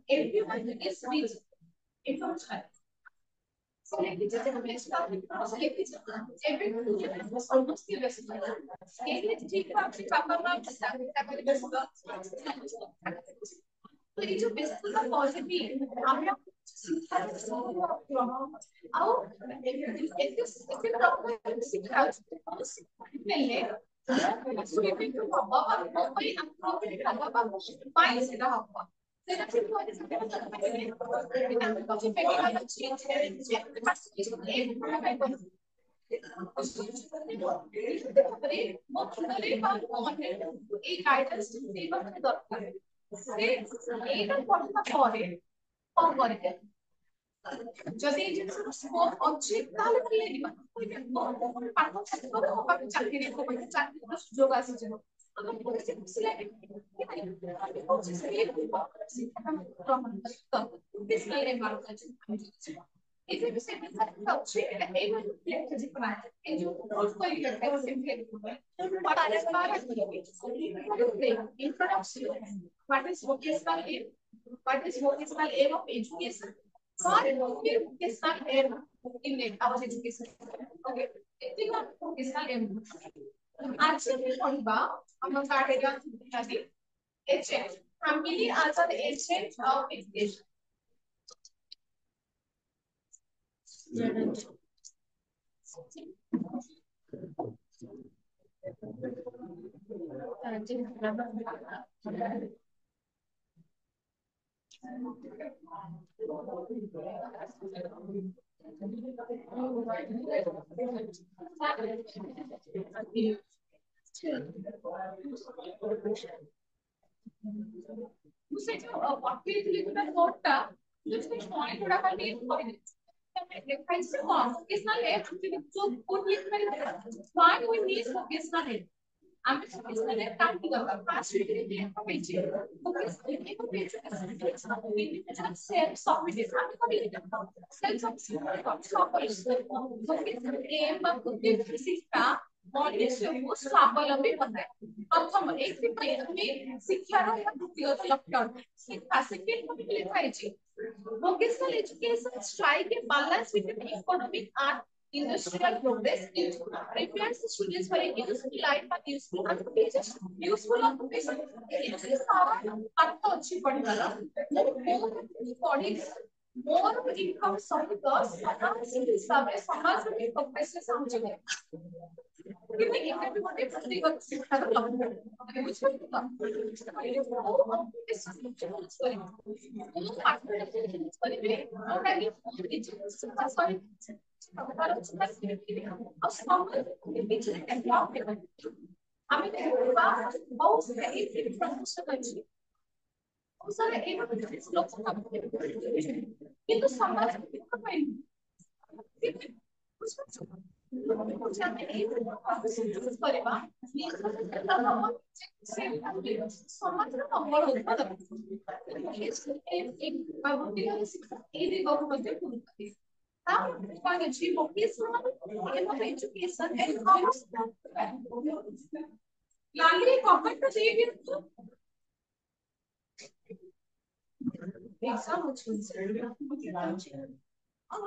everyone is rich. So like it's just a mess up. Everyone is almost the best. Take up the proper marks. So it's a business of positive. এই guidance এইভাবে দরকার এইটা কথা পরে কম করে যদি এই জিনিসটা স্কোপ আছে তাহলে ফেলে দিবা পাঠক ছাত্র হবে চাকরি হবে চাকরির সুযোগ আছে যেন What is vocational aim? What is vocational aim of education? What is vocational aim in our education? Okay, think of vocational aim. Actually, among categories, agent, family as an agent of education. Why do we need vocational aim? I'm just going to come to the past vocational education strike a balance between economic and industrial progress. It prepares the students for a useful life and useful occupation. More income because समाज में professor समझेंगे কিন্তু সমাজ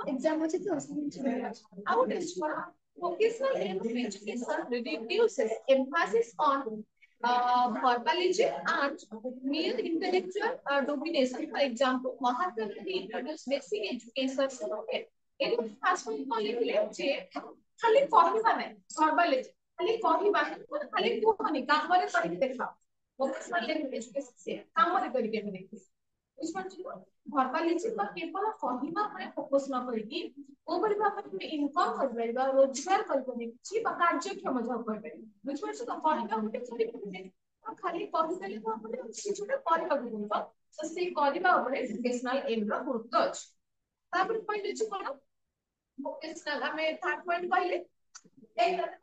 exam vocational aim of education reduces emphasis on verbally and mere intellectual domination. For example, Mahatma Gandhi introduced basic education. Okay, it was first one calling जे खाली କହିବା ନାହିଁ verbally ଖାଲି କହିବା ଖାଲି କୁହନି କାମରେ କରିକି ଦେଖାଅ vocational education ସେ କାମରେ କରିକି ଦେଖାଅ ବୁଝିପାରୁଛୁ verbally ବା କେବଳ କହିବା ଉପରେ ଫୋକସ୍ ନ କରିକି କୋଉଭଳି ଭାବରେ ଆମେ ଇନକମ୍ କରିପାରିବା ରୋଜଗାର କରିପାରିବା କିଛି ବା କାର୍ଯ୍ୟକ୍ଷମ ଜବ କରିପାରିବା ବୁଝିପାରୁଛୁ ତ କହିବା ଗୋଟେ କରିପାରିବେ ଖାଲି କହିଦେଲେ ତ આપણે କିଛି ଗୋଟେ କରିବାକୁ ପଡିବ ତ ସେଇ କରିବା ଉପରେ vocational aim ର ଗୁରୁତ୍ୱ ଅଛି ତାପରେ ପଏଣ୍ଟ ଅଛି କଣ vocational ଆମେ third point କହିଲେ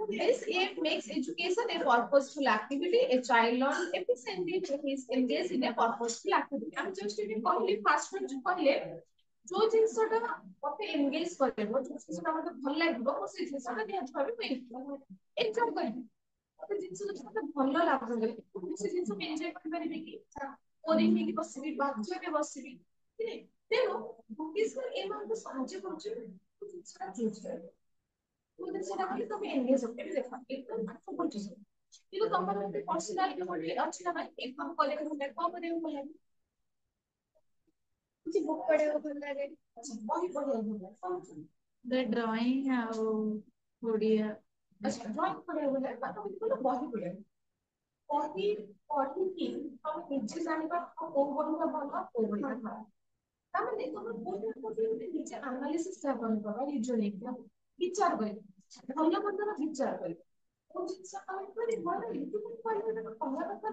this aim makes education a purposeful activity. A child learns efficiently when he is engaged in a purposeful activity. I'm just कहली first one जो कहले जो जिनसटा मते एंगेज करबो जो जिनसटा मते भल लागबो ओ से जिनसटा निहात भाबे मैं एन्जॉय करबी मते जिनस मते भल लागबो से जिनस एन्जॉय करबे कि कोडिंग में बसबी बाध्य के बसबी तेनो भोकेशनल एम हमको साहाय्य करछ जिनसटा चूज करबो मुझे सेटा खाली तो एंगेज होके देखा एकदम पाठ पढ़छ କିନ୍ତୁ ତମର ଗୋଟେ ପର୍ସନାଲିଟି ଗୋଟେ ଅଛି ନା ଭାଇ ଏକଦମ କରିବାକୁ ଭଲ ଲାଗେ କଣ କରିବାକୁ ଭଲ ଲାଗେ କିଛି ବୁକ୍ ପଢିବାକୁ ଭଲ ଲାଗେ ବହି ପଢିବାକୁ ଭଲ ଲାଗେ ଡ୍ରଇଂ ଆଉ ଓଡ଼ିଆ ଆଚ୍ଛା ଡ୍ରଇଂ ପଢିବାକୁ ଭଲ ଲାଗେ ପାଠ ପଢିବାକୁ ବହି ପଢିବାକୁ ବହି ପଢିକି ତମେ ନିଜେ ଜାଣିବା କୋଉ ବହିଟା ଭଲ କୋଉ ବହିଟା ଖରାପ ତାମାନେ ତମେ ବହି ପଢିକି ନିଜେ ଆନାଲିସିସ୍ କରିବ ରିଜନିଂ ବିଚାର କରିବ ଭଲ ମନ୍ଦର ବିଚାର କରିବ କୋଉ ଜିନିଷ ତମେ କରିବ ଏମିତି କରିବ କହିବା କଥା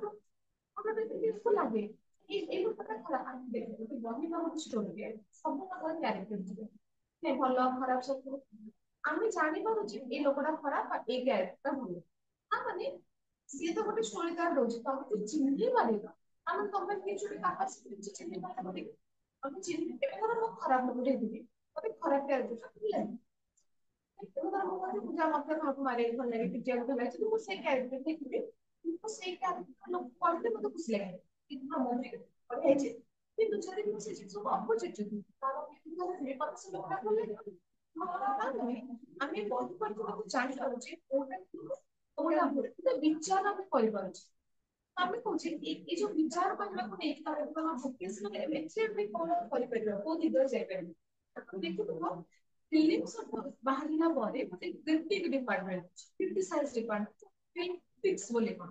ଗୋଟେ ବିଲକୁଲ ଲାଗେ এই কথাটা খারাপ আমি দেখি ଗୋଟେ ବହି ବା ଗୋଟେ ଷ୍ଟୋରିରେ ସବୁ ପ୍ରକାର କ୍ୟାରେକ୍ଟର ଥିବେ ଭଲ ଖରାପ ସବୁ ଆମେ ଜାଣିପାରୁଛେ ଏଇ ଲୋକଟା ଖରାପ ଏଇ କ୍ୟାରେକ୍ଟରଟା ଭଲ ତାମାନେ ସିଏ ତ ଗୋଟେ ଷ୍ଟୋରି କାର୍ଡ ଦଉଛି ତମେ ଚିହ୍ନି ପାରିବ ଆମେ ତମେ କିଛି ଗୋଟେ କାପାସିଟି ଚିହ୍ନି ପାରିବ ଆମେ ଚିହ୍ନି କେବେ ମୁଁ ଖରାପ ଲୋକଟେ ହେଇଥିବି ମତେ ଖରାପ କ୍ୟାରେକ୍ଟର ଭଲ ଲାଗେ ପୂଜା ମତେ କାହାକୁ ମାରିବାକୁ ଭଲ ଲାଗେ ପିଟିବାକୁ ଭଲ ଲାଗେ ମୁଁ ସେଇ କ୍ୟାରେକ୍ଟର ଦେଖିବି ମୁଁ ସେଇ କ୍ୟାରେକ୍ଟର ଲୋକ କରିଲେ ମତେ ଖୁସି ଲାଗେ କିନ୍ତୁ ମୁଁ ପଢିଯାଇଛି କିନ୍ତୁ ଯଦି ମୁଁ ସେ ଜିନିଷକୁ ଅପୋଜିଟ୍ ତାର ବିପକ୍ଷ ଲୋକଟା ଭଲ ଲାଗେ ଆମେ ବହି ପଢିବାକୁ ଜାଣିପାରୁଛେ କୋଉଟା କୋଉଟା ଭୁଲ ବିଚାର ଆମେ କରିପାରୁଛେ ଆମେ କହୁଛେ ଏଇ ଯୋଉ ବିଚାର କରିବାକୁ ନେଇକି ତାର ଭୋକେସନାଲ ଏମଏଚ କଣ କରିପାରିବା କୋଉ ଦିଗରେ ଯାଇପାରିବା ଦେଖିଥିବ ଫିଲ୍ମ ବାହାରିଲା ପରେ ଗୋଟେ କ୍ରିଟିକ ଡିପାର୍ଟମେଣ୍ଟ ଅଛି କ୍ରିଟିସାଇଜ ଡିପାର୍ଟମେଣ୍ଟ କ୍ରିଟିକ୍ସ ବୋଲି କଣ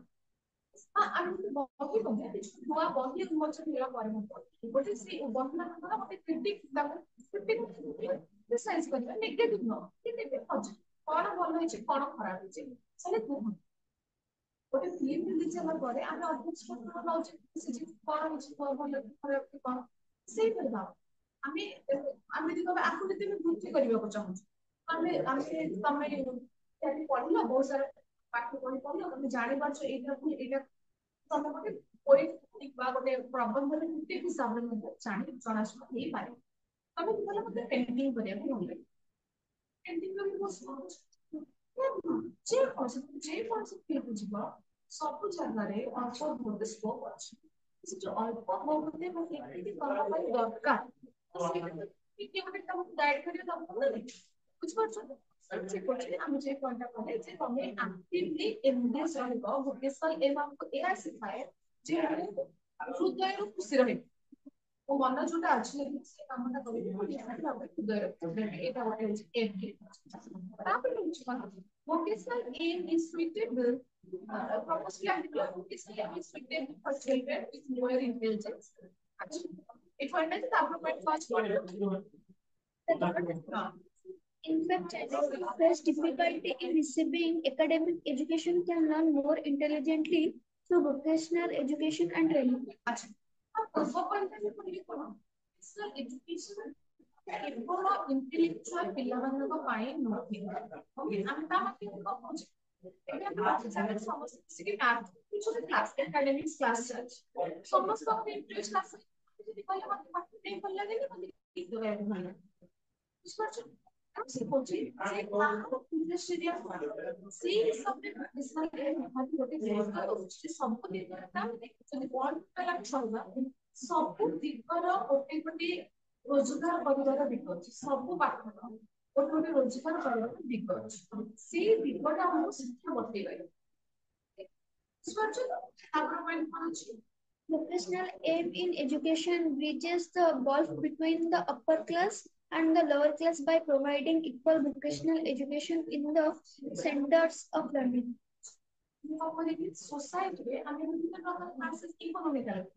ଆମେ ବହି ନୂଆ ବହି ଉନ୍ମୋଚନ ହେଲା ପରେ ମଧ୍ୟ ଗୋଟେ ସେ ବହିମାନଙ୍କର ଗୋଟେ କ୍ରିଟିକ କ୍ରିଟିସାଇଜ କରିବା ନେଗେଟିଭ ନୁହଁ ପଜିଟିଭ କଣ ଭଲ ହେଇଛି କଣ ଖରାପ ହେଇଛି ସେଟା କୁହନ୍ତୁ ଗୋଟେ ଫିଲ୍ମ ରିଲିଜ ହେଲା ପରେ ଆମେ ଅଭ୍ୟାସ ନଉଛେ ସେ କଣ ହେଇଛି ଭଲ ଖରାପ କଣ ସେଇପରି ଭାବ ଆମେ ଆମେ ଯଦି ଆକୁ ଯଦି ଆମେ ବୃଦ୍ଧି କରିବାକୁ ଚାହୁଁଛୁ ଆମେ ଆମେ ତମେ ପଢିଲ ବହୁତ ସାରା ପାଠ ପଢିଲ ତମେ ଜାଣିପାରୁଛ ଏଇଟା ତମେ ଗୋଟେ ବା ଗୋଟେ ପ୍ରବନ୍ଧରେ ହିସାବରେ ଜଣାଶୁଣା ହେଇପାରେ ତମେ ଭଲ ମତେ ପେଣ୍ଟିଂ କରିବାକୁ ଭଲ ଲାଗେ ପେଣ୍ଟିଂ କରିବାକୁ ଯେକୌଣସି ଫିଲ୍ଡକୁ ଯିବ ସବୁ ଜାଗାରେ ଅଳ୍ପ ବହୁତ ସ୍କୋପ ଅଛି ସେ ଯୋଉ ଅଳ୍ପ ବହୁତ ତମ ପାଇଁ ଦରକାର ଟିକେ ଗୋଟେ ତମକୁ ଗାଇଡ କରିବା ଦରକାର ନା ବୁଝିପାରୁଛ আমি যে পয়েন্টটা বলে যে তুমি অ্যাক্টিভলি এনগেজ ରହିବ ଭୋକେସନାଲ ଏମ୍ ଆମକୁ ଏହା ଶିଖାଏ ଯେ ହୃଦୟରୁ ଖୁସି ରହିବ ମୋ ମନ ଯୋଉଟା ଅଛି ସେ କାମଟା କରିବି ହୃଦୟରୁ ଏଇଟା ଗୋଟେ ହଉଛି ଏମ୍ ତାପରେ ହଉଛି କଣ vocational aim is suitable purposeful vocational aim is suitable for children with lower intelligence it wonders the appropriate first one In fact, children who face difficulty in receiving academic education can learn more intelligently through vocational education and training. କେବଳ intellectual ପିଲାମାନଙ୍କ ପାଇଁ ନୁହେଁ ଆମେ ତା ମାନେ କହୁଛେ ଏବେ ଆମେ ସମସ୍ତେ ମିଶିକି ମ୍ୟାଥ୍ କ୍ଲାସ୍ ଏକାଡେମିକ୍ସ କ୍ଲାସ୍ ଚାଲିଛି ସମସ୍ତଙ୍କ ଇଣ୍ଟରେଷ୍ଟ କ୍ଲାସ୍ ଯଦି କହିଲେ ମତେ ପାଠ ପଢିବାକୁ ଭଲ ଲାଗେନି ମତେ ଗୀତ ଗାଇବାକୁ ଭଲ ଲାଗେ ବୁଝିପାରୁଛ ସେ କହୁଛି ସେ କାହାର ଇଣ୍ଡଷ୍ଟ୍ରି ସେଇ ହିସାବରେ ଗୋଟେ ଗୁରୁତ୍ୱ ଦଉଛି ସବୁ ଦିଗରେ ତାମାନେ ଯଦି ବଡ ଛୁଆ ସବୁ ଦିଗର ଗୋଟେ ଗୋଟେ ରୋଜଗାର କରିବାର ଦିଗ ଅଛି ସବୁ ପାଠର ଗୋଟେ ଗୋଟେ ରୋଜଗାର କରିବାର ଦିଗ ଅଛି ସେଇ ଦିଗଟା ଆମକୁ ଶିକ୍ଷା ବତେଇ ପାରିବ Vocational aim in education bridges the gulf between the upper class and the lower class by providing equal vocational education in the centers of learning. Society, I mean, we can access economical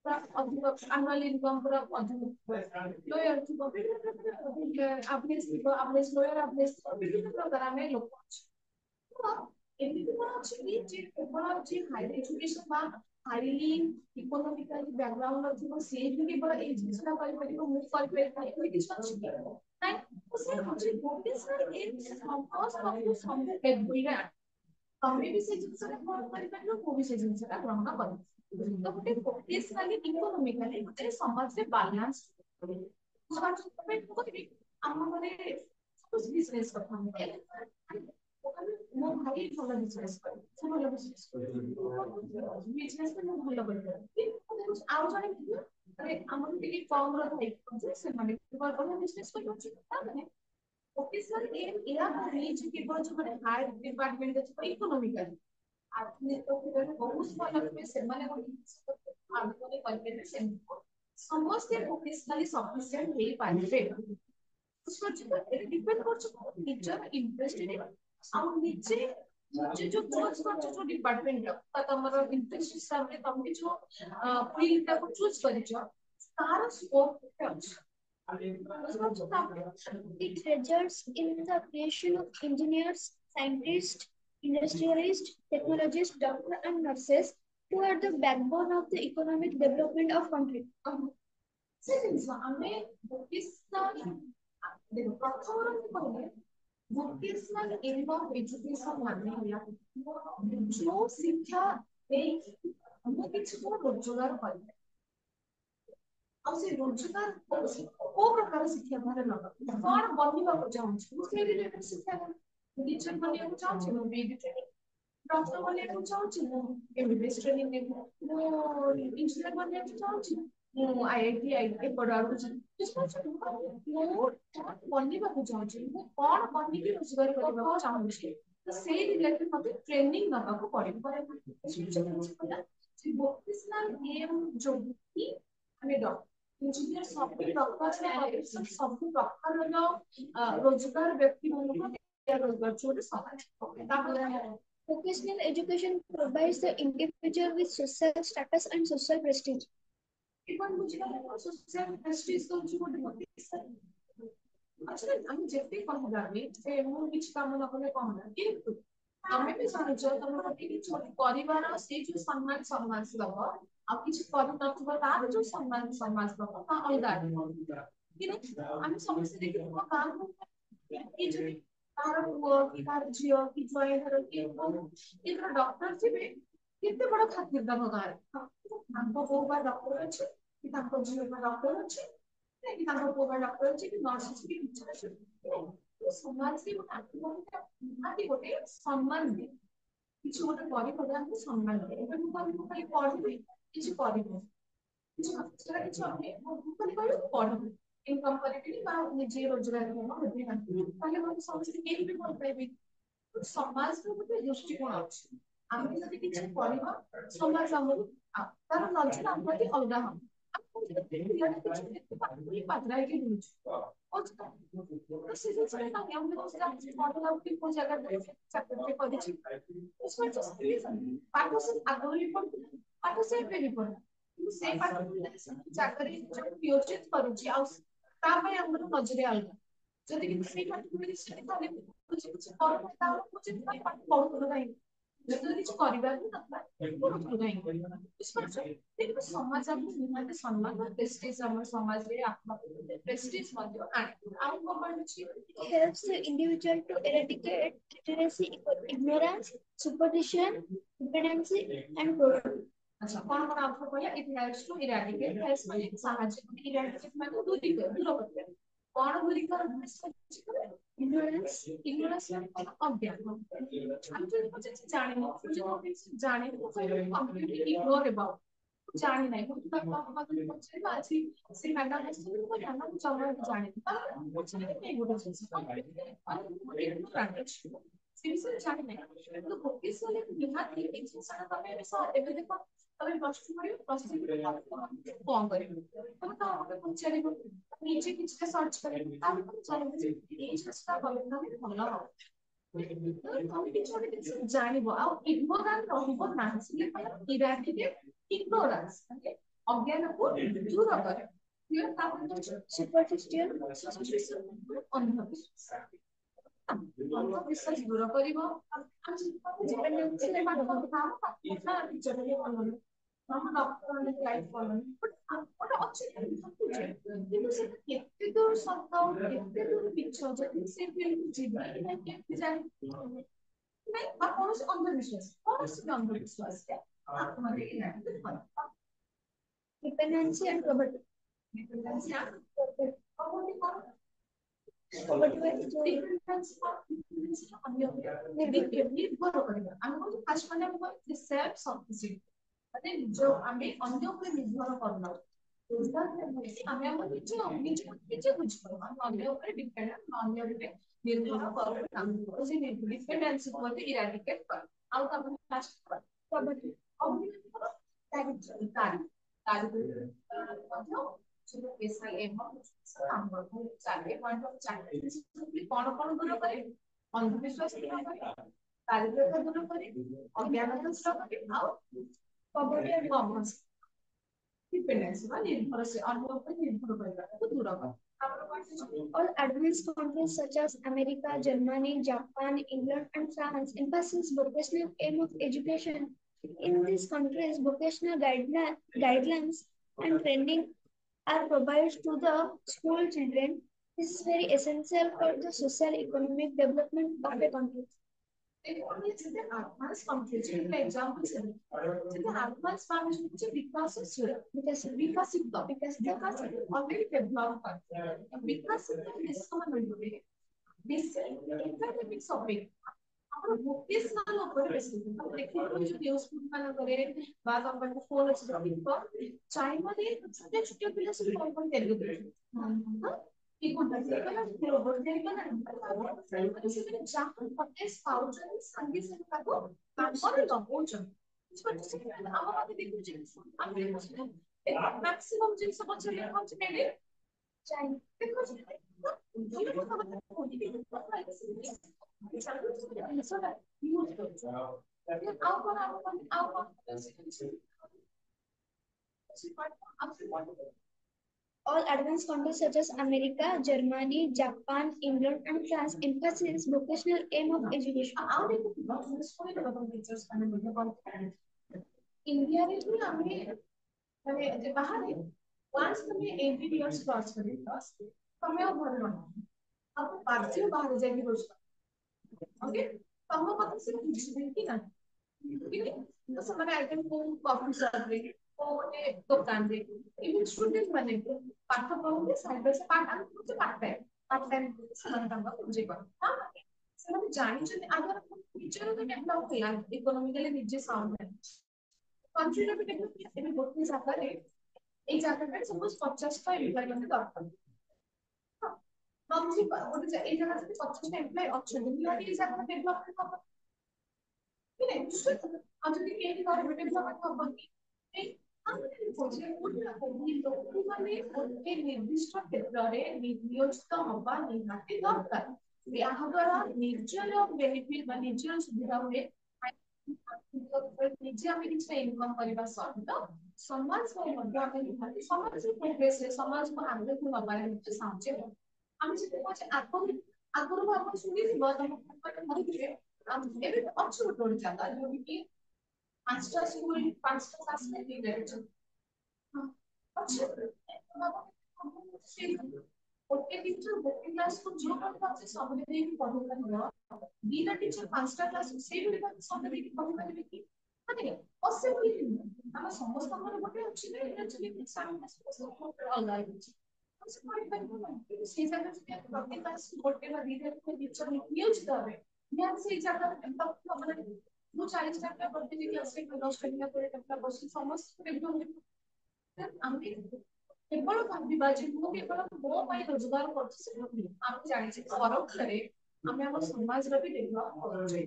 annual income ପୁରା ଅଧିକ lower ଥିବ average ଥିବ average lower average ବିଭିନ୍ନ ପ୍ରକାର ଆମେ ଲୋକ ଅଛୁ ତ ଏମିତି କଣ ଅଛି କି ଯେ କେବଳ ଯେ ହାଇର ଏଜୁକେସନ ବା ହାଇଲି ଇକୋନୋମିକାଲି ବ୍ୟାକଗ୍ରାଉଣ୍ଡ ଥିବ ସେ ହିଁ କେବଳ ଏଇ ଜିନିଷଟା କରିପାରିବ ମୁଁ କରିପାରିବି ଏମିତି କିଛି ଅଛି କି ନାଇଁ ସେ ହଉଛି ଭୋକେସନାଲ ଏମ୍ ସମସ୍ତଙ୍କୁ ସବୁ ଏଭ୍ରିଡେ ତମେ ବି ସେ ଜିନିଷଟା ଗ୍ରହଣ କରିପାରିବ ମୁଁ ବି ସେ ଜିନିଷଟା ଗ୍ରହଣ କରିବି ତ ଗୋଟେ ଭୋକେସନାଲି ଇକୋନୋମିକାଲି ଗୋଟେ ସମାଜରେ ବାଲାନ୍ସ କହିବି ଆମ ଘରେ ବିଜନେସ କଥା ମୋ ଭାଇ ଭଲ ବିଜନେସ କରେ ସେ ଭଲ ବିଜନେସ କରେ ବିଜନେସ ମୁଁ ଭଲ କରିପାରିବି ଆଉ ଜଣେ ଆମର ଟିକେ କମ ର ଥାଇ ସେମାନେ ଭଲ ବିଜନେସ କରିପାରୁଛନ୍ତି ତାମାନେ vocational aim एरा रीच केवल जो बड़े हायर डिपार्टमेंट है इकोनॉमिकल आपने तो फिर बहुत भल हुए से माने आगने करबे से समस्त vocationally sufficient हे पाइबे उसको डिपेंड कर टीचर इंटरेस्टेड और नीचे मुझे जो चूज कर जो डिपार्टमेंट का तमरो इंटरेस्ट हिसाब से तुम जो फील्ड को चूज करियो तार स्कोप है It results in the creation of engineers, scientists, industrialists, technologists, doctors, and nurses who are the backbone of the economic development of country. vocational aim of education माने जो शिक्षा देख हम किसी को रोजगार करते ଆଉ ସେ ରୋଜଗାର କୋଉ ପ୍ରକାର ଶିକ୍ଷା ଘରେ ନବା କଣ ବନିବାକୁ ଚାହୁଁଛି ମୁଁ ସେଇ ରିଲେଟେଡ ଶିକ୍ଷା ଟିଚର ବନିବାକୁ ଚାହୁଁଛି ମୁଁ ବିଡି ଟ୍ରେନିଂ ଡକ୍ଟର ବନିବାକୁ ଚାହୁଁଛି ମୁଁ ଏମବିବିଏସ୍ ଟ୍ରେନିଂ ନେବି ମୁଁ ଇଞ୍ଜିନିୟର ବନିବାକୁ ଚାହୁଁଛି ମୁଁ ଆଇଆଇଟି ଆଇଆଇଟି ପଢ ଆଡକୁ ମୁଁ ବନିବାକୁ ଚାହୁଁଛି ମୁଁ କଣ ବନିକି ରୋଜଗାର କରିବାକୁ ଚାହୁଁଛି ତ ସେଇ ରିଲେଟେଡ ମତେ ଟ୍ରେନିଂ ନବାକୁ ପଡିବ ଭୋକେସନାଲ ଏମ୍ ଯୋଗୁଁ ଆମେ इंजीनियर सब प्रकार सब प्रकार रोजगार व्यक्ति रोजगार छोटे समाज Vocational education provides the individual with social status and social prestige. even social prestige तो जो अच्छा हम जेते कहलाबे से मु किछ काम न कले कहला किंतु ଆମେ ବି ଜାଣିଛ ତମର କିଛି ପରିବାର ସେ ଯୋଉ ସମ୍ମାନ ସମାଜ ଦବ ଆଉ କିଛି କରିନଥିବ ତାର ଯୋଉ ସମ୍ମାନ ସମାଜ ଦବ ତା ଅଲଗା କିନ୍ତୁ ଆମେ ସମସ୍ତେ ଦେଖିଥିବ ଗାଁକୁ କି ଯଦି ତାର ପୁଅ କି ତାର ଝିଅ କି ଜ୍ୱାଇଁ ଧର କି ଧର ଡକ୍ଟର ଥିବେ କେତେ ବଡ ଖାତିର ଦବ ଗାଁରେ ତାଙ୍କ ବୋଉ ବା ଡକ୍ଟର ଅଛି କି ତାଙ୍କ ଝିଅ ବା ଡକ୍ଟର ଅଛି କି ତାଙ୍କ ପୁଅ ବା ଡକ୍ଟର ଅଛି କି ନର୍ସ ଅଛି କି ଟିଚର ଅଛି समाज गोटे सम्मान दे किसी गोटे परिवार सम्मान दे खाली पढ़ी किसी पढ़ इनकम निजे रोजगार समझे भी भल पाइबे समाज गोटे दृष्टिकोण अच्छी आम जब किसी पढ़ा समाज आम तार नजर आम अलग हम पात्रा नजरे अलग जदि समाज सम्मान प्रेस्टीज समाज Prestige helps the individual to eradicate literacy, ignorance, superstition, dependency, and poverty. अच्छा कौन कौन आपको बोला it helps to eradicate helps माने साहाଯ୍य इरेडिकेट माने दूर करते हैं कौन दूरी कर ignorance माने अज्ञान हम जो कुछ जाने तो कंप्लीटली इग्नोर अबाउट जाने नहीं मुझे पहुंचे बाजी से मैडम को जाना जमा जाने कुछ नहीं गुड विषय जाने नहीं तो भोकेशनल निहाती एक जिनसा तमे एबे देखो तमे प्लस 2 पढियो प्लस 3 कौन करियो तमे तो आगे पहुंचले नीचे किछटा सर्च करे तामे तो चले एई चेष्टा करले तमे भलो हो तमे किछटा किछ जानिबो आ इग्नोरेंट रहबो नाही से इराडिकेट इग्नोरेंस अज्ञान को दूर करे क्लियर तापर सुपरफिशियल अंधविश्वास अंधविश्वास दूर करिवो डिपेंडेंसी हम डॉक्टर ने गाइड करन बट अच्छे কিন্তু সেটা কেতে দূর সত্য কেতে দূর মিথ্য যদি সে ফিল্ম জীবন কেতে জানি নাই বা কোন অন্ধবিশ্বাস কোন অন্ধবিশ্বাস আমাদের ইনাকে হয় dependency and property dependency and property निर्भर करेगा हमको तो फर्स्ट वाला वो सेल्फ सफिशिएंट মানে जो আমি অন্য উপরে নির্ভর করলাম আমি আমার নিজে নিজে নিজে বুঝবো আমি অন্য উপরে ডিপেন্ডেন্ট অন্য উপরে নির্ভর করব না সেই ডিপেন্ডেন্সি বলতে ইরাডিকেট কর আর তারপরে ফার্স্ট কর প্রপার্টি অবশ্যই করো তারি শুধু পেশাই এবং আমরা চাইলে পয়েন্ট অফ চাইলে কোন কোন দূর করে অন্ধবিশ্বাস দূর করে দারিদ্রতা দূর করে অজ্ঞানতা দূর করে আর poverty and commerce dependency বা নির্ভরশীল অন্য উপরে নির্ভর করে দূর করে all advanced countries such as America, Germany, Japan, England, and France emphasize vocational aim of education. In these countries, vocational guidelines and training are provided to the school children. This is very essential for the social economic development of a country. Advanced countries, for example, advanced countries because already developed because this academics of it. vocational ଉପରେ ବେଶୀ ଦେଖିବାକୁ ଯୋଉ news ମାନଙ୍କରେ ବା ତମ phone ଅଛି ଦେଖିବ ଚାଇନାରେ ଛୋଟ ଛୋଟ ପିଲା ସବୁ କଣ କଣ ତେଲୁଗୁ କି କଣ ରୋବଟ ଦେଇଗଲା ସେମାନେ ଯାହା ଫଟେଜ ପାଉଛନ୍ତି ସାଙ୍ଗେ ସାଙ୍ଗେ ତାକୁ କାମରେ ଲଗଉଛନ୍ତି ଆମ ପାଖେ ଦେଖୁଛି ଆମେ ମ୍ୟାକ୍ସିମମ୍ ଜିନିଷ ପଛରେ କହୁଛି ନେଲେ ଚାଇନା ଦେଖୁଛି all advanced countries such as America, Germany, Japan, England, and France emphasize vocational aim of education. India रे भी हमें मैंने बाहर है once तुम्हें 18 years cross कर दिया तुम्हें वो भरना अब बाहर बाहर जाएगी रोज ओके तब पता से कुछ नहीं की ना तो समझ आया कि वो कॉफी सर्व रे वो ने दुकान रे इवन स्टूडेंट बने पाठ पढ़ोगे साइड बाय साइड पाठ मुझे पार्ट टाइम समझ तंग मुझे कर हां ସେମାନେ ଜାଣିଛନ୍ତି ଆଗର ନିଜର ତ ଡେଭଲପ ହେଲା ଇକୋନୋମିକାଲି ନିଜେ ସାଉଣ୍ଡ ହେଲା କଣ୍ଟ୍ରିର ବି ଡେଭଲପ ଏବେ ଗୋଟେ ଜାଗାରେ ଏଇ ଜାଗାରେ ସପୋଜ 50ଟା ଏମ୍ପ୍ଲୟି ଦରକାର हम जी ଗୋଟେ ଏଇ ଜାଗାରେ 50ଟା ଏମ୍ପ୍ଲୟି ଅଛନ୍ତି ନିହାତି ଏଇ ଜାଗାରେ ଡେଭଲପମେଣ୍ଟ ହବ କି ନାହିଁ ଆଉ ଯଦି କେହି ଘରେ ଡେଭଲପମେଣ୍ଟ ହବ କି ଲୋକମାନେ ଗୋଟେ ନିର୍ଦ୍ଦିଷ୍ଟ କ୍ଷେତ୍ରରେ ନିୟୋଜିତ ହବା ନିହାତି ଦରକାର ଏହା ଦ୍ୱାରା ନିଜର ବେନିଫିଟ ବା ନିଜର ସୁବିଧା ହୁଏ ନିଜେ ଆମେ କିଛି ଇନକମ୍ କରିବା ସହିତ ସମାଜ ପାଇଁ ମଧ୍ୟ ଆମେ ନିହାତି ସମାଜ ପ୍ରୋଗ୍ରେସରେ ସମାଜକୁ ଆଗକୁ ନବାରେ ନିଜେ ସାହାଯ୍ୟ କରୁ আমি যেটা বলছি আগুন ভাবনা শুনেছিল তখন মধ্যে ଏବେ ଅଛି ଗୋଟେ ଗୋଟେ ଜାଗା ଯୋଉଠି କି 5ଟା ସ୍କୁଲ 5ଟା କ୍ଲାସ ନେଇ ଯାଇଛୁ ଅଛି ଗୋଟେ ଟିଚର ଗୋଟେ କ୍ଲାସକୁ ଯୋଉ ପଢିବା ଅଛି ସବୁ ଦେଇକି ପଢିପାରିବ ଦିଟା ଟିଚର 5ଟା କ୍ଲାସ ସେଇ ଭଳି ସବୁ ଦେଇକି ପଢିପାରିବେ କି ମାନେ ପସିବଲ ଆମ ସମସ୍ତଙ୍କର ଗୋଟେ ଅଛି ନା ଏକ୍ଚୁଆଲି ସାମନା ସମସ୍ତଙ୍କର ଅଲଗା ଅଛି সেই জায়গা থেকে প্রত্যেক ক্লাস করতে বা দিতে টিচার নিউজ দেবে ধ্যান সেই জায়গা মানে 40 টাকা প্রত্যেক ক্লাসে 10 টাকা করে টাকা বসে সমস্ত একদম আমি কেবল ভাবিবা যে ମୁଁ କେବଳ ମୋ ପାଇଁ ରୋଜଗାର କରୁଛି ସେଟା ଆମେ ଜାଣିଛେ ପରୋକ୍ଷରେ आमे हम समाज रो भी डेवलप करू जे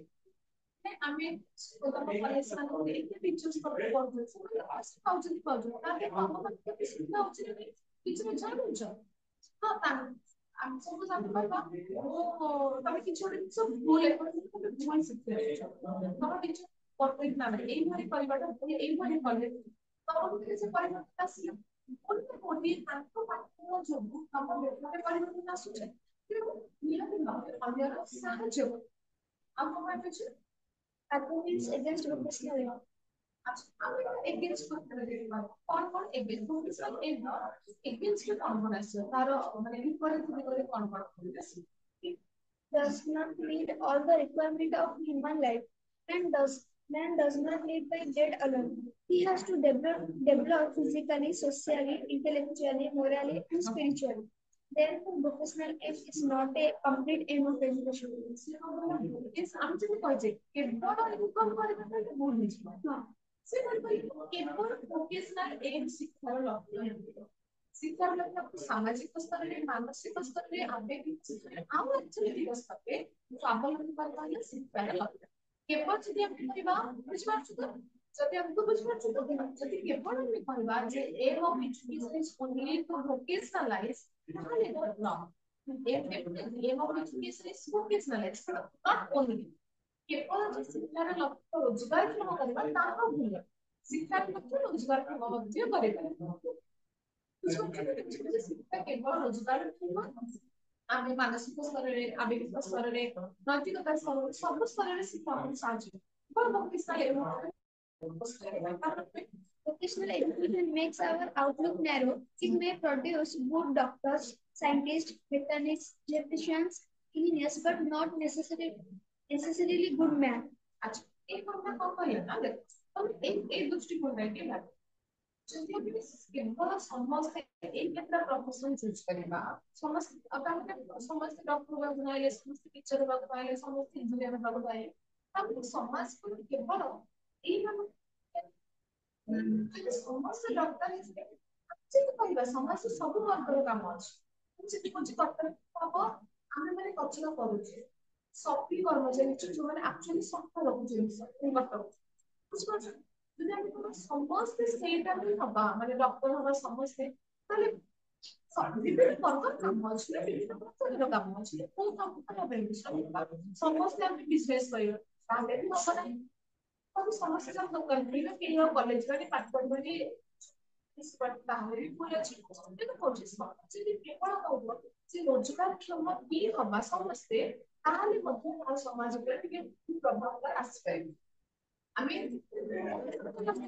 आमे तम कॉलेज मान के एक टीचर्स को पढु छ आस पाउजन पढु ताके हम के सुविधा होछि टीचर जानू छ हां ता हम सब जान पाबा ओ तमे किछ सब बोले तमे बुझान सकते तम टीचर परफेक्ट ना एई भरी परिवार एई भरी कॉलेज तम के से परिवर्तन आसी उनके कोडी ताको पाठो जो हम के परिवर्तन आसु छ नियम ना अन्य साहाଯ୍य आपको मैं कुछ Arguments against vocational against कौन against vocational aid ना against के कौन आसे तारो माने विपरीत दिगरे कौन does not meet all the requirement of human life and man does not live by bread alone. He has to develop physically, socially, intellectually, morally, and spiritually. Therefore, vocational aim is not a complete aim of education. इस हम जो कहजे केवल income करबे तो भूल नहीं हां से केवल वोकेशनल एड शिक्षार लक्ष्य शिक्षार लक्ष्य सामाजिक स्तर रे मानसिक स्तर रे आवेगिक आउ अर्थनैतिक स्तर रे स्वावलंबी करबा शिक्षार लक्ष्य केवल जदि हम करबा बुझबार छ जदि हमको बुझबार छ जदि केवल हम करबा जे aim of education is only to vocationalise ताले ना aim of education is vocationalise not only केवल जो शिक्षार लक्ष्य रोजगार क्षम करबा ताहा भूल शिक्षार लक्ष्य रोजगार क्षम मध्य करे शिक्षा केवल रोजगार क्षम आमे मानसिक स्तर रे आवेगिक स्तर रे नैतिकता स्तर रे सब स्तर रे शिक्षा हम साहाଯ୍य पर vocational Vocational education makes our outlook narrow. It may produce good doctors, scientists, mechanics, electricians, engineers, but not necessarily good men. अच्छा एक बात कौन कहले ना देख हम एक दृष्टिकोण है कि बात जदि हम केवल समस्त एक केतना प्रोफेशन चूज करबा समस्त अब हम समस्त डॉक्टर बनाइले समस्त टीचर बनाइले समस्त इंजीनियर बनाइले हम समाज को केवल एक हम समस्त डॉक्टर जे कहबा समाज सब वर्गर काम अछि जे कुछ डॉक्टर पाबो हम माने कचरा करूछे सफी कर्मचारी जो माने एक्चुअली सफा रहुछे डॉक्टर बुझपाछ যদি আমি কোনো সমস্ত সেইটা আমি হবা মানে ডক্টর হবা সমস্ত তাহলে বিভিন্ন প্রকার কাম আছে বিভিন্ন প্রকার কাম আছে কোন কামটা হবে সমস্ত আমি বিজনেস করি তাহলে হবা না তবে সমস্ত সব দোকান করিবে কি কলেজ করে পাঠ পড়বে তাহলে ভুল আছে কিন্তু কোচিস যদি কেবল হবো যে রোজগারক্ষম কি হবা ସମସ୍ତେ তাহলে ମଧ୍ୟ তার সমাজ উপরে ଟିକେ প্রভাবটা আসবে আমি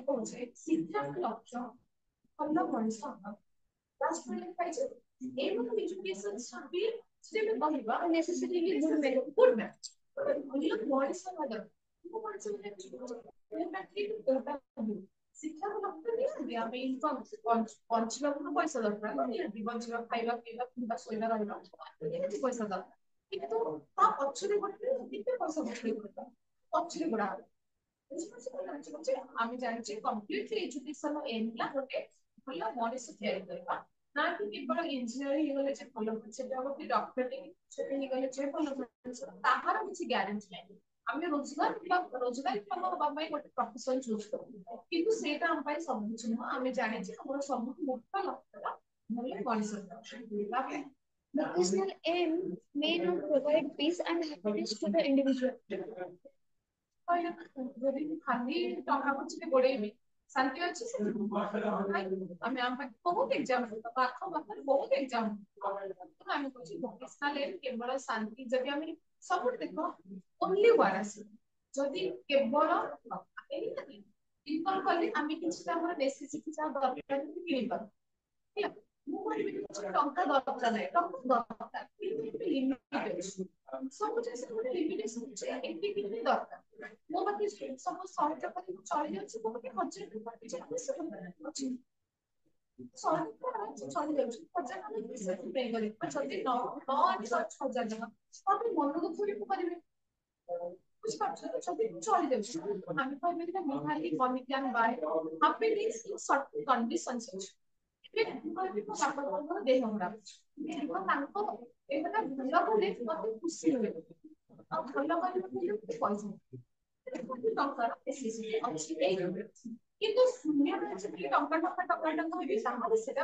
কହୁଛେ ଶିକ୍ଷାର ଲକ୍ଷ୍ୟ ଭଲ ମଣିଷ ହବା ରାଷ୍ଟ୍ରରେ ପାଇছে ଏବଂ ଏଜୁକେସନ ସବି ଯେବେ କହିବା ନେସେସରିଲି ଗୁଡ୍ ମ୍ୟାଚ୍ ଭଲ ମଣିଷ ହବା ଦରକାର ମଣିଷ ଶିକ୍ଷାର ଲକ୍ଷ୍ୟ ନିହାତି ଆମେ ଇନକମ୍ ବଞ୍ଚିବାକୁ ପଇସା ଦରକାର ନିହାତି ବଞ୍ଚିବା ଖାଇବା ପିଇବା କିମ୍ବା ଶୋଇବା ରହିବା ନିହାତି ପଇସା ଦରକାର କିନ୍ତୁ ତା ପଛରେ ଗୋଟେ କେତେ ପଇସା ପଛରେ ପଡିବା ପଛରେ ଗୁଡା আমি জানছি কমপ্লিটলি এডুকেশন এন্ডলা ଗୋଟେ ଭଲ ମଣିଷ ତିଆରି କରିବା ନା କି କେବଳ ଇଞ୍ଜିନିୟର ହେଇଗଲେ ଯେ ଭଲ ସେଟା ଗୋଟେ ଡକ୍ଟର ହେଇଗଲେ ଯେ ଭଲ ତାହାର କିଛି ଗ୍ୟାରେଣ୍ଟି ନାହିଁ ଆମେ ରୋଜଗାର ହବା ପାଇଁ ଗୋଟେ ପ୍ରଫେସନ ଚୁଜ୍ କରୁ କିନ୍ତୁ ସେଇଟା ଆମ ପାଇଁ ସବୁ କିଛି ନୁହଁ ଆମେ ଜାଣିଛେ ଆମର ସବୁଠୁ ମୁଖ୍ୟ ଲକ୍ଷ୍ୟ ଭଲ ମଣିଷ ପାଇଁ Vocational aim may not provide peace and happiness to the individual. যদি খালি টাকা পছরে গোড়েইবি শান্তি আছে আমি আমার বহুত এক্সাম পাখ পাখরে বহুত এক্সাম আমি কইছি ভোকেশনাল এন্ড কেবল শান্তি যদি আমি সব দেখ ওনলি ওয়ান আছে যদি কেবল ইনকম করলে আমি কিছু আমার নেসেসিটি যা দরকার কিনি পাব ঠিক আছে ମୁଁ କହିବି ଟଙ୍କା ଦରକାର ନାହିଁ ଟଙ୍କା ଦରକାର କିନ୍ତୁ ଲିମିଟ ଅଛି ସବୁ ଜିନିଷ ଗୋଟେ ଲିମିଟେସନ ଅଛି ଏତିକି ହିଁ ଦରକାର ମୋ ପାଖେ ସବୁ ସହଜ କରି ଚଳି ଯାଉଛି ମୋ ପାଖେ 1000 ଟଙ୍କା କିଛି ଆବଶ୍ୟକ ଅଛି ସରକାର ଚଳି ଯାଉଛି 1000 ଟଙ୍କା କିସ ପେ କରିବେ ଯଦି ନ ଆଣି 6000 ଟଙ୍କା ତମେ ମନ ଦୁଃଖ ବି କରିବେ ବୁଝିପାରୁଛ ଯଦି ଚଳି ଯାଉଛି ଆମେ କହିବେ ଯେ ମୁଁ ଖାଲି money can buy happiness in short conditions ଅଛି ଦେହ ଖରାପ ତାଙ୍କ ଏଟା ଭଲ କଲେ ମତେ ଖୁସି ହୁଏ ଆଉ ଭଲ କରିବାକୁ ପଇସା ଟଙ୍କା ଅଛି କିନ୍ତୁ ଶୂନ୍ୟ ଟଙ୍କା ହେବି ତାହେଲେ ସେଟା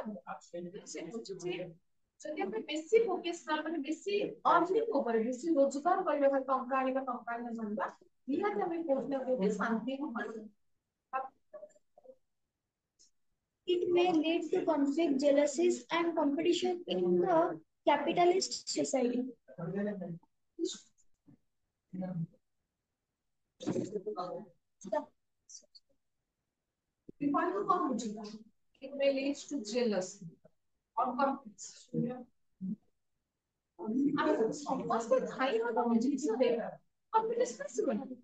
ଯଦି ଆମେ ବେଶୀ ଭୋକେସନାଲ ମାନେ ବେଶୀ अर्निंग ଉପରେ ବେଶୀ ରୋଜଗାର କରିବା ପାଇଁ ଟଙ୍କା ଆଣିବା ଜାଣିବା ନିହାତି ଆମେ କୋଉଠି ନା କୋଉଠି ଶାନ୍ତି It may lead to conflict, jealousies, and competition in the capitalist society. It may lead to jealousy or conflict. ସମସ୍ତେ ଖାଇବା ଜିନିଷରେ କମ୍ପିଟିସନ ଆସିବନି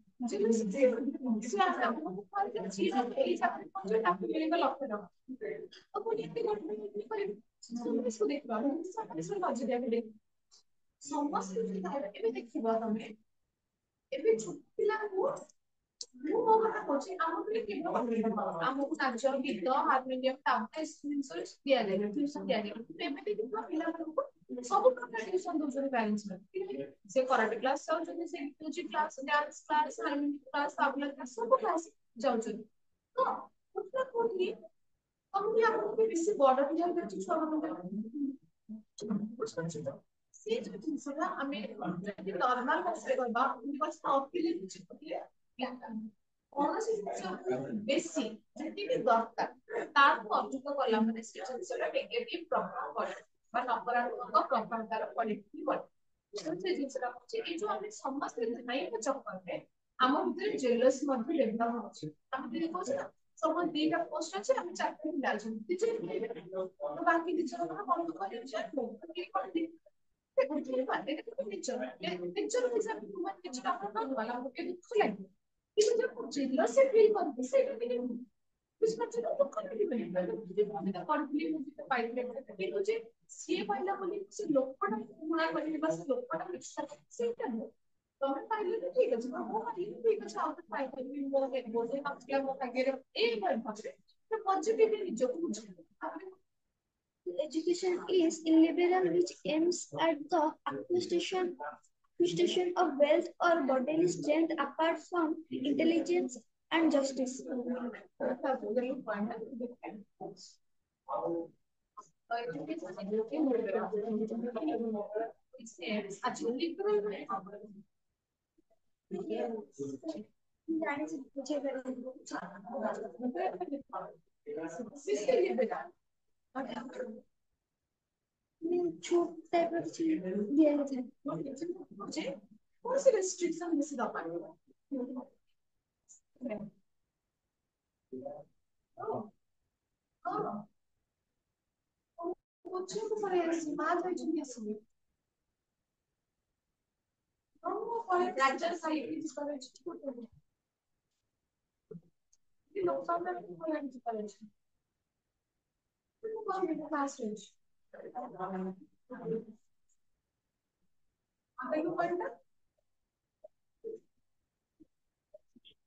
ସମସ୍ତେ ଏବେ ଦେଖିବ ତମେ ଏବେ ଛୋଟ ପିଲାଙ୍କୁ ମୁଁ ମୋ କଥା କହୁଛି ଆମକୁ ନାଚ ଗୀତ ହାରମୋନିୟମ ତାପରେ ଦିଆଯାଏ ଟ୍ୟୁସନ ଦିଆଯାଏ ଏବେ ଦେଖିବ ପିଲାମାନଙ୍କୁ ସବୁ ପ୍ରକାର ଟ୍ୟୁସନ ଦଉଛନ୍ତି ପ୍ୟାରେଣ୍ଟସ ସେ କରାଟେ କ୍ଲାସ ଯାଉଛନ୍ତି ସେ music class dance class harmonium class tabla class ସବୁ କ୍ଲାସ ଯାଉଛନ୍ତି ତ କୋଉଠି କୋଉଠି ତମକୁ ଆମକୁ ବେଶୀ ବଡ ପିଲା ଯାଉଛି ଛୁଆ ମାନଙ୍କ ସେ ଯୋଉ ଜିନିଷଟା ଆମେ ଯଦି ନର୍ମାଲ ଭାଷାରେ କହିବା କୌଣସି ଜିନିଷ ବେଶୀ ଯେତିକି ଦରକାର ତାଠୁ ଅଧିକ କଲା ମାନେ ସେ ଜିନିଷଟା ନେଗେଟିଭ ପ୍ରଭାବ ପଡେ ବା ନକାରାତ୍ମକ ପ୍ରଭାବ ତାର ପଡେ ସେ ଜିନିଷଟା ହଉଛି ଏଇ ଯୋଉ ଆମେ ସମସ୍ତେ ଧାଇଁବା ଚକ୍କରରେ ଆମ ଭିତରେ ଜେଲସି ମଧ୍ୟ ଡେଭଲପ ହଉଛି ଆମେ ଯଦି କହୁଛେ ନା ସବୁ ଦିଟା ପୋଷ୍ଟ ଅଛି ଆମେ ଚାକିରି ପିଲା ଅଛନ୍ତି ବାକି ଦି ଜଣ ବନ୍ଦ କରିବାକୁ ସିଏ ପାଇଲା ବୋଲି ସେ ଲୋକଟା ପୁଣା କରିବା ସେ ଲୋକଟା ସେଇଟା ନୁହଁ ତମେ ପାଇଲେ ତ ଠିକ ଅଛି ମୁଁ ପାଇଲି ଠିକ ଅଛି ଆଉ ପାଇପାରିବି ମୋ ନଥିଲା ମୋ ଭାଗ୍ୟରେ ଏଇ ଭାବରେ ପଜିଟିଭ ନିଜକୁ ବୁଝିବା Education is illiberal, which aims at the acquisition of wealth or bodily strength apart from intelligence and justice. छूट टाइप of दिया गया है कौन सी रेस्ट्रिक्शन में से दबा बच्चों को पढ़े समाज में चुनिए सुनिए वो पढ़े राज्य साइड की पढ़े छूट ये लोग सामने पढ़े की पढ़े वो कौन है क्लास में आगे को पढ़ना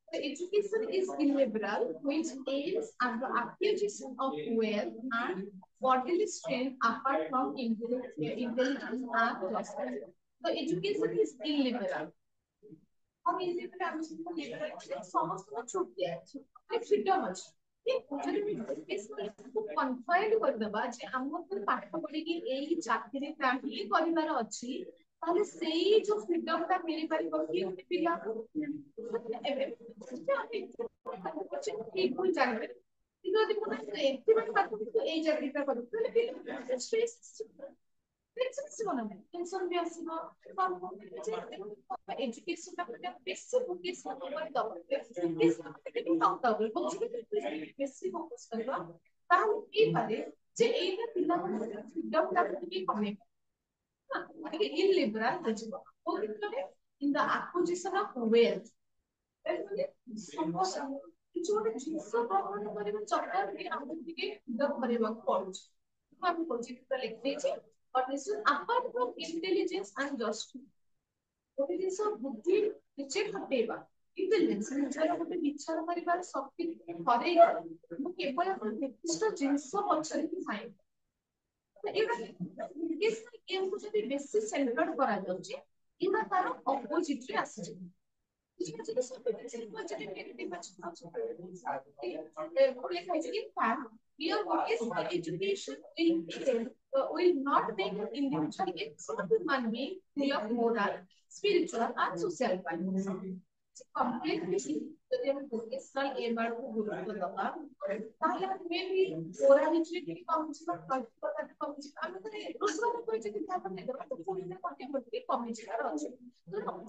The education is illiberal, which aims at the acquisition of wealth and bodily strength apart from intelligence and justice. So education is illiberal. हम illiberal समस्त में छूट गया है freedom ଅଛି कन्फाइंड करदबा जे हमको पाठ पढ़ी कि एई चाकरी ही परिवार अछि ताले सेई जो फ्रीडम ता मिली परिबो कि पिला को ठीक हो जाने କିନ୍ତୁ ଯଦି ମୁଁ ଏତେ ମାନେ ପାଠ ପଢି ଏଇ ଚାକିରିଟା କରିବି ତାହେଲେ ପିଲା ଷ୍ଟ୍ରେସ୍ ଆସିବ ନା ନାହିଁ ଟେନସନ ବି ଆସିବ ଏଜୁକେସନ ଟା ବେଶୀ ଫୋକସ୍ ବେଶୀ ଫୋକସ୍ କରିବା ତାହେଲେ ହେଇପାରେ ଯେ ଏଇଟା ପିଲାମାନଙ୍କ ଫ୍ରିଡମ ଟା ଟିକେ କମେଇବ ଟିକେ illiberal ହେଇଯିବ କୋଉ କ୍ଷେତ୍ରରେ in the acquisition of wealth କିଛି ଗୋଟେ ଜିନିଷ ଗ୍ରହଣ କରିବା ଚକ୍କରରେ ଆମକୁ ଟିକେ ଫ୍ରିଡମ କରିବାକୁ ପଡୁଛି ଆମେ କହୁଛି ଲେଖିଦେଇଛି but this is apart from intelligence and justice ଗୋଟେ ଜିନିଷ ବୁଦ୍ଧି ନିଜେ ଖଟେଇବା इंटेलिजेंस ନିଜର ଗୋଟେ ବିଚାର କରିବାର ଶକ୍ତି ହରେଇ ମୁଁ କେବଳ ଏକ ନିର୍ଦ୍ଦିଷ୍ଟ ଜିନିଷ ପଛରେ ହିଁ ଥାଏ ଏଇଟା ଗେମକୁ ଯଦି ବେଶୀ ସେଣ୍ଟର୍ଡ କରାଯାଉଛି ଏଇଟା ତାର ଅପୋଜିଟ ରେ ଆସିଛି କିଛି ସବୁ କିଛି ପଜିଟିଭ ନେଗେଟିଭ ଅଛି here vocational education will not make an individual a good human being free of moral, spiritual and social values. Completely যদি আমি ভোকেশনাল এম আর କୁ ଗୁରୁତ୍ୱ ଦବା ତାହେଲେ ଆମେ ବି ମୋରାଲିଟି ଟିକେ କମିଯିବ ନୈତିକତା କମିଯିବ ଆମେ ତ ରୋଜଗାର କରିଛେ କିନ୍ତୁ ଆପଣ ନେବା ତ ପୁଣି କଣ୍ଟିନ୍ୟୁଟି କମିଯିବାର ଅଛି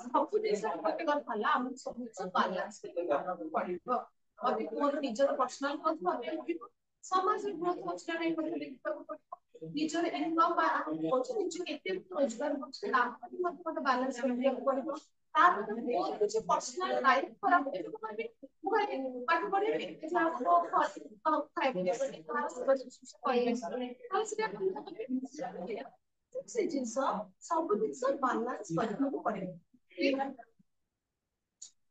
ସବୁ ଜିନିଷର ଗୋଟେ କଥା ହେଲା ଆମକୁ ସବୁ ଜିନିଷ ବାଲାନ୍ସ କରିବାକୁ ପଡିବ ଅତି ମୋର ନିଜର ପର୍ସନାଲ କଥା ଭାବିବାକୁ ସମାଜର ଗ୍ରୋଥ ଅଛି ନା ନାହିଁ ମୋତେ ଦେଖିବାକୁ ପଡିବ ନିଜର ଇନକମ୍ କରୁଛି ନିଜ କେତେ ରୋଜଗାର କରୁଛି ତାପରେ ମୋତେ ବାଲାନ୍ସ କରିବାକୁ ପଡିବ ତାପରେ ମୋର କିଛି ପର୍ସନାଲ ଲାଇଫ ଖରାପ ହେଇଯିବ ମାନେ ମୁଁ ପାଠ ପଢିବି ଖାଇବି ସେ ଜିନିଷ ସବୁ ଜିନିଷ ବାଲାନ୍ସ କରିବାକୁ ପଡିବ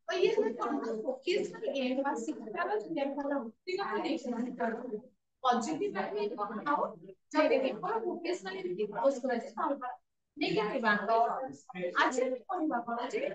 ये वोकेशनल एम बस शिक्षार लेवल व्यक्तिगत नहीं पॉजिटिव में आओ जब केवल वोकेशनल एम कोर्स करा जाए नेगेटिव आज भी कहबा जे